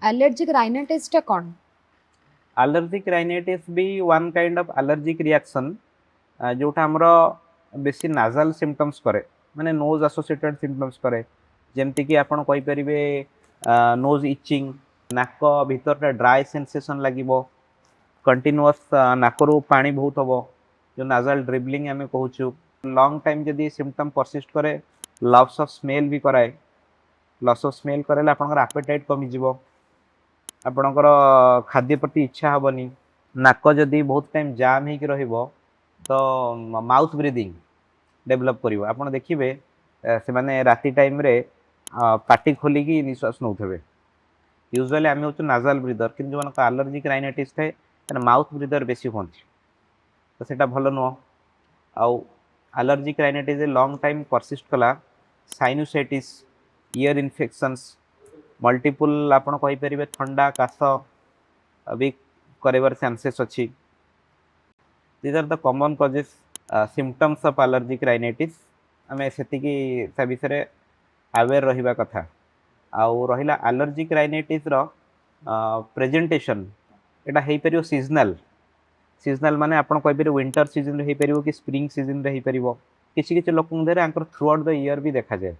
Allergic rhinitis टा कौन? Allergic rhinitis भी one kind of allergic reaction जोटा हमर बेसी नाजल सिम्पटम्स करे माने नोज एसोसिएटेड सिम्पटम्स करे जेमति कि आपण कहि परिबे नोज इचिंग नाक भीतर ड्राई सेंसेशन लागिबो कंटिन्यूअस नाकरू पानी बहुत हबो जो नाजल ड्रिबलिंग आमे कहूछु लॉन्ग टाइम जदी सिम्पटम परसिस्ट करे लॉस ऑफ स्मेल भी कराए लॉस ऑफ स्मेल करेला आपनकर एपेटाइट कमी जिवो आपनकर खाद्य प्रति इच्छा हबनी नाक जदी बहुत टाइम जाम हे कि रहिबो तो माउथ ब्रीदिंग डेवलप करिवो आपण देखिबे से माने राती टाइम रे पाटी खोली की निश्वास नउथबे यूजुअली आमे होतो नाजल ब्रीदर किन जो मानक एलर्जिक राइनाइटिस थाए माने माउथ ब्रीदर बेसी होंती तो सेटा भलो नो आउ allergic rhinitis long time persist कला साइनोसाइटिस ईयर इन्फेक्शंस मल्टीपल आपण कहि परिबे ठंडा काश अभी करेबार चांसेस अछि these are the common causes symptoms of allergic rhinitis आमे सेति की सा विषय अवेयर रहिबा कथा आउ रहिला एलर्जिक राइनाइटिस रो प्रेजेंटेशन एटा हेई परियो सीजनल सीजनल माने आपण कहि परियो विंटर सीजन रे हेई परियो कि स्प्रिंग सीजन रे हेई परियो किछि किछि लोकन देरे Anchor through out the year भी देखा जाय